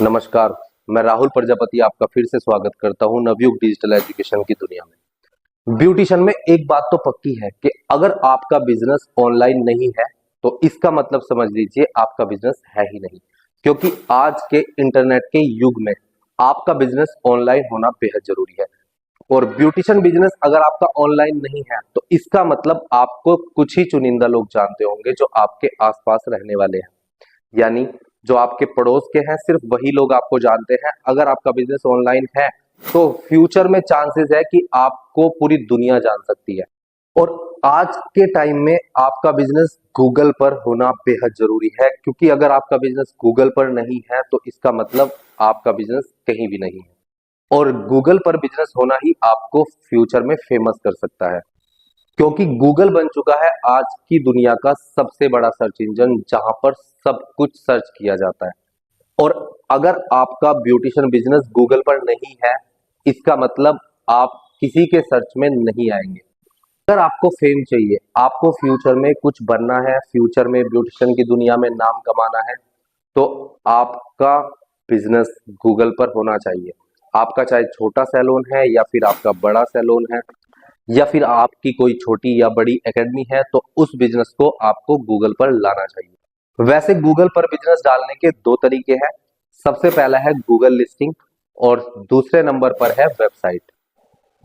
नमस्कार। मैं राहुल प्रजापति आपका फिर से स्वागत करता हूं नवयुग डिजिटल एजुकेशन की दुनिया में। ब्यूटिशियन में एक बात तो पक्की है कि अगर आपका बिजनेस ऑनलाइन नहीं है तो इसका मतलब समझ लीजिए आपका बिजनेस है ही नहीं, क्योंकि आज के इंटरनेट के युग में आपका बिजनेस ऑनलाइन होना बेहद जरूरी है। और ब्यूटिशियन बिजनेस अगर आपका ऑनलाइन नहीं है तो इसका मतलब आपको कुछ ही चुनिंदा लोग जानते होंगे जो आपके आसपास रहने वाले हैं, यानी जो आपके पड़ोस के हैं सिर्फ वही लोग आपको जानते हैं। अगर आपका बिजनेस ऑनलाइन है तो फ्यूचर में चांसेस है कि आपको पूरी दुनिया जान सकती है। और आज के टाइम में आपका बिजनेस गूगल पर होना बेहद जरूरी है, क्योंकि अगर आपका बिजनेस गूगल पर नहीं है तो इसका मतलब आपका बिजनेस कहीं भी नहीं है। और गूगल पर बिजनेस होना ही आपको फ्यूचर में फेमस कर सकता है, क्योंकि गूगल बन चुका है आज की दुनिया का सबसे बड़ा सर्च इंजन, जहां पर सब कुछ सर्च किया जाता है। और अगर आपका ब्यूटिशियन बिजनेस गूगल पर नहीं है, इसका मतलब आप किसी के सर्च में नहीं आएंगे। अगर आपको फेम चाहिए, आपको फ्यूचर में कुछ बनना है, फ्यूचर में ब्यूटिशियन की दुनिया में नाम कमाना है, तो आपका बिजनेस गूगल पर होना चाहिए। आपका चाहे छोटा सैलून है या फिर आपका बड़ा सैलून है या फिर आपकी कोई छोटी या बड़ी एकेडमी है, तो उस बिजनेस को आपको गूगल पर लाना चाहिए। वैसे गूगल पर बिजनेस डालने के दो तरीके हैं। सबसे पहला है गूगल लिस्टिंग और दूसरे नंबर पर है वेबसाइट।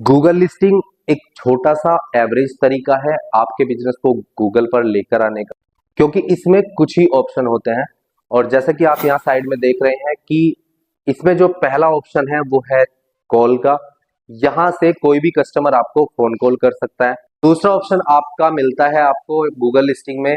गूगल लिस्टिंग एक छोटा सा एवरेज तरीका है आपके बिजनेस को गूगल पर लेकर आने का, क्योंकि इसमें कुछ ही ऑप्शन होते हैं। और जैसे कि आप यहाँ साइड में देख रहे हैं कि इसमें जो पहला ऑप्शन है वो है कॉल का। यहाँ से कोई भी कस्टमर आपको फोन कॉल कर सकता है। दूसरा ऑप्शन आपका मिलता है आपको गूगल लिस्टिंग में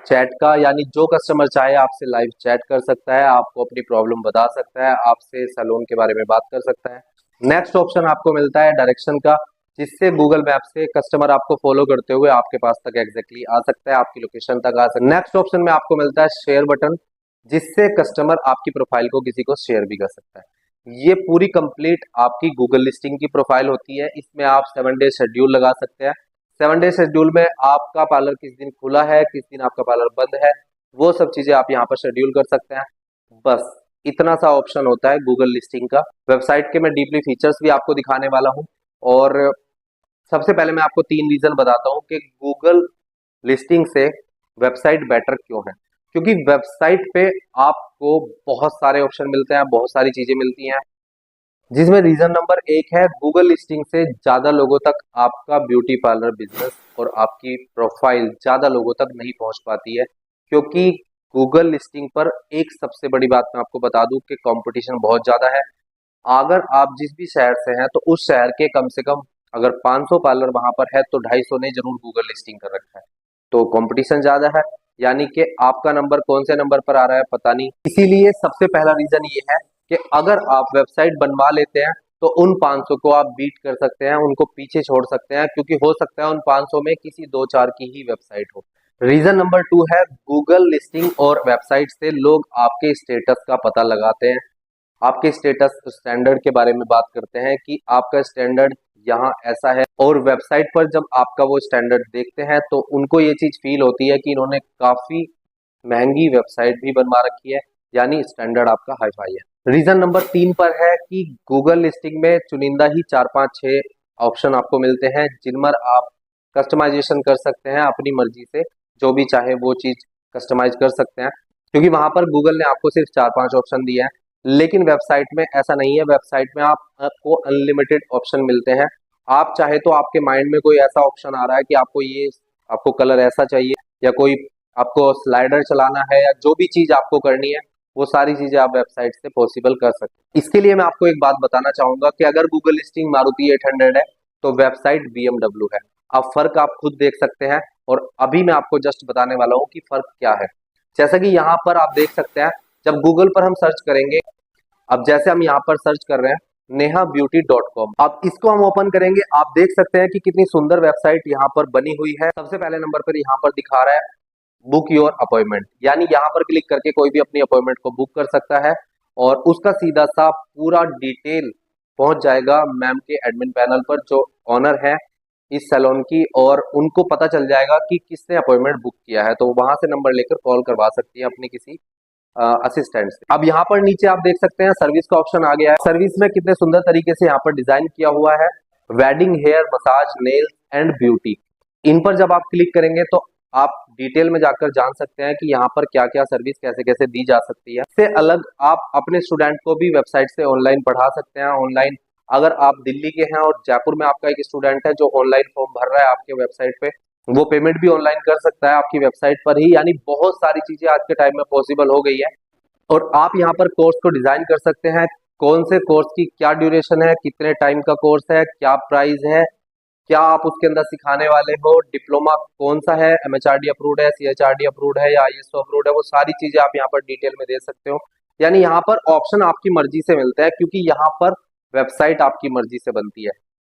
चैट का, यानी जो कस्टमर चाहे आपसे लाइव चैट कर सकता है, आपको अपनी प्रॉब्लम बता सकता है, आपसे सैलून के बारे में बात कर सकता है। नेक्स्ट ऑप्शन आपको मिलता है डायरेक्शन का, जिससे गूगल मैप से कस्टमर आपको फॉलो करते हुए आपके पास तक एग्जैक्टली आ सकता है, आपकी लोकेशन तक आ सकता है। नेक्स्ट ऑप्शन में आपको मिलता है शेयर बटन, जिससे कस्टमर आपकी प्रोफाइल को किसी को शेयर भी कर सकता है। ये पूरी कंप्लीट आपकी गूगल लिस्टिंग की प्रोफाइल होती है। इसमें आप 7 डे शेड्यूल लगा सकते हैं। 7 डे शेड्यूल में आपका पार्लर किस दिन खुला है, किस दिन आपका पार्लर बंद है, वो सब चीजें आप यहाँ पर शेड्यूल कर सकते हैं। बस इतना सा ऑप्शन होता है गूगल लिस्टिंग का। वेबसाइट के मैं डीपली फीचर्स भी आपको दिखाने वाला हूँ। और सबसे पहले मैं आपको 3 रीजन बताता हूँ कि गूगल लिस्टिंग से वेबसाइट बेटर क्यों है। क्योंकि वेबसाइट पे आपको बहुत सारे ऑप्शन मिलते हैं, बहुत सारी चीजें मिलती हैं, जिसमें रीजन नंबर 1 है गूगल लिस्टिंग से ज्यादा लोगों तक आपका ब्यूटी पार्लर बिजनेस और आपकी प्रोफाइल ज्यादा लोगों तक नहीं पहुंच पाती है। क्योंकि गूगल लिस्टिंग पर एक सबसे बड़ी बात मैं आपको बता दूं कि कंपटीशन बहुत ज्यादा है। अगर आप जिस भी शहर से हैं तो उस शहर के कम से कम अगर 500 पार्लर वहां पर है तो 250 ने जरूर गूगल लिस्टिंग कर रखा है। तो कंपटीशन ज्यादा है, यानी कि आपका नंबर कौन से नंबर पर आ रहा है पता नहीं। इसीलिए सबसे पहला रीजन ये है कि अगर आप वेबसाइट बनवा लेते हैं तो उन 500 को आप बीट कर सकते हैं, उनको पीछे छोड़ सकते हैं, क्योंकि हो सकता है उन 500 में किसी 2-4 की ही वेबसाइट हो। रीजन नंबर 2 है गूगल लिस्टिंग और वेबसाइट से लोग आपके स्टेटस का पता लगाते हैं। आपके स्टेटस स्टैंडर्ड के बारे में बात करते हैं कि आपका स्टैंडर्ड यहाँ ऐसा है, और वेबसाइट पर जब आपका वो स्टैंडर्ड देखते हैं तो उनको ये चीज फील होती है कि इन्होंने काफी महंगी वेबसाइट भी बनवा रखी है, यानी स्टैंडर्ड आपका हाई फाई है। रीजन नंबर 3 पर है कि गूगल लिस्टिंग में चुनिंदा ही 4-5-6 ऑप्शन आपको मिलते हैं, जिनमें आप कस्टमाइजेशन कर सकते हैं अपनी मर्जी से, जो भी चाहे वो चीज कस्टमाइज कर सकते हैं। क्योंकि वहां पर गूगल ने आपको सिर्फ 4-5 ऑप्शन दिए हैं, लेकिन वेबसाइट में ऐसा नहीं है। वेबसाइट में आपको अनलिमिटेड ऑप्शन मिलते हैं। आप चाहे तो आपके माइंड में कोई ऐसा ऑप्शन आ रहा है कि आपको कलर ऐसा चाहिए, या कोई आपको स्लाइडर चलाना है, या जो भी चीज आपको करनी है वो सारी चीजें आप वेबसाइट से पॉसिबल कर सकते हैं। इसके लिए मैं आपको एक बात बताना चाहूंगा कि अगर गूगल लिस्टिंग मारुति 800 है तो वेबसाइट BMW है। अब फर्क आप खुद देख सकते हैं, और अभी मैं आपको जस्ट बताने वाला हूँ कि फर्क क्या है। जैसा कि यहाँ पर आप देख सकते हैं, जब गूगल पर हम सर्च करेंगे, अब जैसे हम यहाँ पर सर्च कर रहे हैं nehabeauty.com, अब इसको हम ओपन करेंगे, आप देख सकते हैं कि कितनी सुंदर वेबसाइट यहाँ पर बनी हुई है। सबसे पहले नंबर पर यहाँ पर दिखा रहा है बुक योर अपॉइंटमेंट, यानी यहाँ पर क्लिक करके कोई भी अपनी अपॉइंटमेंट को बुक कर सकता है, और उसका सीधा सा पूरा डिटेल पहुंच जाएगा मैम के एडमिन पैनल पर, जो ऑनर है इस सैलून की, और उनको पता चल जाएगा कि किसने अपॉइंटमेंट बुक किया है। तो वहां से नंबर लेकर कॉल करवा सकती है अपने किसी असिस्टेंट से। अब यहाँ पर नीचे आप देख सकते हैं सर्विस का ऑप्शन आ गया है। सर्विस में कितने सुंदर तरीके से यहाँ पर डिजाइन किया हुआ है, wedding, hair, massage, nails and beauty. इन पर जब आप क्लिक करेंगे तो आप डिटेल में जाकर जान सकते हैं कि यहाँ पर क्या क्या सर्विस कैसे कैसे दी जा सकती है। इससे अलग आप अपने स्टूडेंट को भी वेबसाइट से ऑनलाइन पढ़ा सकते हैं। ऑनलाइन अगर आप दिल्ली के हैं और जयपुर में आपका एक स्टूडेंट है जो ऑनलाइन फॉर्म भर रहा है आपके वेबसाइट पे, वो पेमेंट भी ऑनलाइन कर सकता है आपकी वेबसाइट पर ही। यानी बहुत सारी चीजें आज के टाइम में पॉसिबल हो गई है। और आप यहाँ पर कोर्स को डिजाइन कर सकते हैं, कौन से कोर्स की क्या ड्यूरेशन है, कितने टाइम का कोर्स है, क्या प्राइस है, क्या आप उसके अंदर सिखाने वाले हो, डिप्लोमा कौन सा है, एमएचआरडी अप्रूव्ड है, सीएचआरडी अप्रूव्ड है या आईएसओ अप्रूव्ड है, वो सारी चीजें आप यहाँ पर डिटेल में दे सकते हो। यानी यहाँ पर ऑप्शन आपकी मर्जी से मिलता है, क्योंकि यहाँ पर वेबसाइट आपकी मर्जी से बनती है,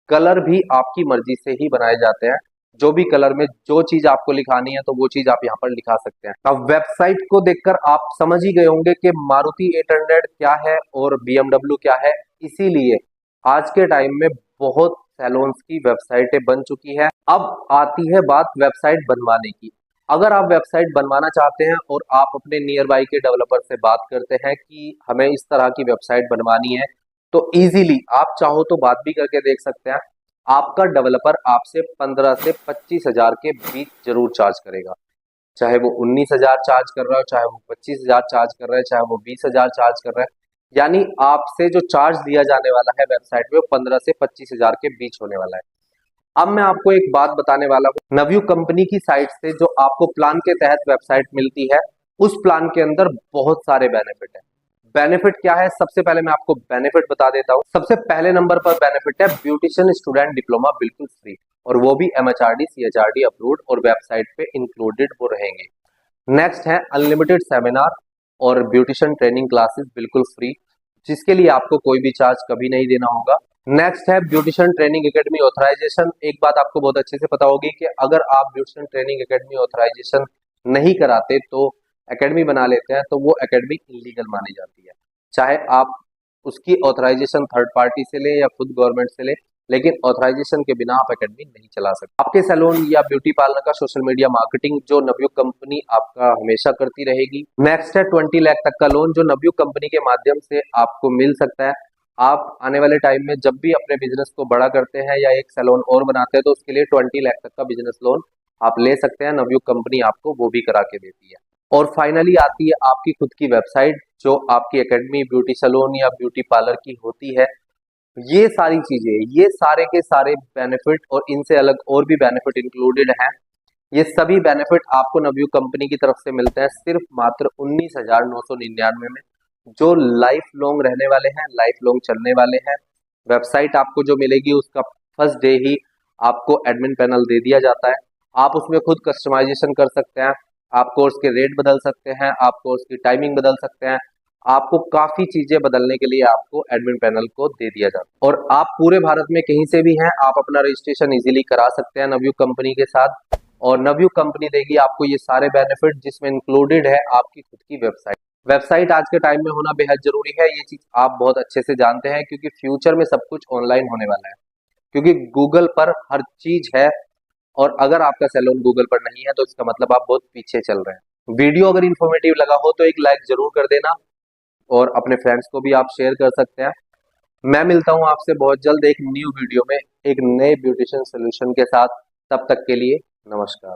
कलर भी आपकी मर्जी से ही बनाए जाते हैं। जो भी कलर में जो चीज आपको लिखानी है तो वो चीज आप यहाँ पर लिखा सकते हैं। अब वेबसाइट को देखकर आप समझ ही गए होंगे कि मारुति 800 क्या है और BMW क्या है। इसीलिए आज के टाइम में बहुत सैलून्स की वेबसाइटें बन चुकी है। अब आती है बात वेबसाइट बनवाने की। अगर आप वेबसाइट बनवाना चाहते हैं और आप अपने नियर बाई के डेवलपर से बात करते हैं कि हमें इस तरह की वेबसाइट बनवानी है, तो इजीली आप चाहो तो बात भी करके देख सकते हैं। आपका डेवलपर आपसे 15 से 25,000 के बीच जरूर चार्ज करेगा। चाहे वो 19,000 चार्ज कर रहा है, चाहे वो 25,000 चार्ज कर रहा है, चाहे वो 20,000 चार्ज कर रहा है। यानी आपसे जो चार्ज लिया जाने वाला है वेबसाइट में, वो 15 से 25,000 के बीच होने वाला है। अब मैं आपको एक बात बताने वाला हूँ। नवयू कंपनी की साइट से जो आपको प्लान के तहत वेबसाइट मिलती है, उस प्लान के अंदर बहुत सारे बेनिफिट है। बेनिफिट क्या है, सबसे पहले मैं आपको बेनिफिट बता देता हूँ। सबसे पहले नंबर पर बेनिफिट है ब्यूटिशियन स्टूडेंट डिप्लोमा बिल्कुल फ्री, और वो भी एमएचआरडी सीएचआरडी अप्रूव्ड, और वेबसाइट पे इंक्लूडेड वो रहेंगे। नेक्स्ट है अनलिमिटेड सेमिनार और ब्यूटिशियन ट्रेनिंग क्लासेस बिल्कुल फ्री, जिसके लिए आपको कोई भी चार्ज कभी नहीं देना होगा। नेक्स्ट है ब्यूटिशियन ट्रेनिंग एकेडमी ऑथराइजेशन। एक बात आपको बहुत अच्छे से पता होगी कि अगर आप ब्यूटिशियन ट्रेनिंग एकेडमी ऑथराइजेशन नहीं कराते तो एकेडमी बना लेते हैं, तो वो एकेडमी इलीगल मानी जाती है। चाहे आप उसकी ऑथराइजेशन थर्ड पार्टी से ले या खुद गवर्नमेंट से ले, लेकिन ऑथराइजेशन के बिना आप एकेडमी नहीं चला सकते। आपके सैलून या ब्यूटी पार्लर का सोशल मीडिया मार्केटिंग जो नवयुग कंपनी आपका हमेशा करती रहेगी। नेक्स्ट है 20 लाख तक का लोन, जो नवयुग कंपनी के माध्यम से आपको मिल सकता है। आप आने वाले टाइम में जब भी अपने बिजनेस को बड़ा करते हैं या एक सैलून और बनाते हैं, तो उसके लिए 20 लाख तक का बिजनेस लोन आप ले सकते हैं। नवयुग कंपनी आपको वो भी करा के देती है। और फाइनली आती है आपकी खुद की वेबसाइट, जो आपकी एकेडमी, ब्यूटी सैलून या ब्यूटी पार्लर की होती है। ये सारी चीजें, ये सारे के सारे बेनिफिट और इनसे अलग और भी बेनिफिट इंक्लूडेड हैं। ये सभी बेनिफिट आपको नवयुग कंपनी की तरफ से मिलते हैं सिर्फ मात्र 19,999 में, जो लाइफ लॉन्ग रहने वाले हैं, लाइफ लॉन्ग चलने वाले हैं। वेबसाइट आपको जो मिलेगी उसका फर्स्ट डे ही आपको एडमिन पैनल दे दिया जाता है। आप उसमें खुद कस्टमाइजेशन कर सकते हैं, आप कोर्स के रेट बदल सकते हैं, आप कोर्स की टाइमिंग बदल सकते हैं। आपको काफी चीजें बदलने के लिए आपको एडमिन पैनल को दे दिया जाता है। और आप पूरे भारत में कहीं से भी हैं, आप अपना रजिस्ट्रेशन इजीली करा सकते हैं नवयुग कंपनी के साथ, और नवयुग कंपनी देगी आपको ये सारे बेनिफिट, जिसमें इंक्लूडेड है आपकी खुद की वेबसाइट। वेबसाइट आज के टाइम में होना बेहद जरूरी है, ये चीज आप बहुत अच्छे से जानते हैं, क्योंकि फ्यूचर में सब कुछ ऑनलाइन होने वाला है, क्योंकि गूगल पर हर चीज है। और अगर आपका सैलून गूगल पर नहीं है तो इसका मतलब आप बहुत पीछे चल रहे हैं। वीडियो अगर इन्फॉर्मेटिव लगा हो तो एक लाइक जरूर कर देना, और अपने फ्रेंड्स को भी आप शेयर कर सकते हैं। मैं मिलता हूं आपसे बहुत जल्द एक न्यू वीडियो में एक नए ब्यूटिशियन सोल्यूशन के साथ। तब तक के लिए नमस्कार।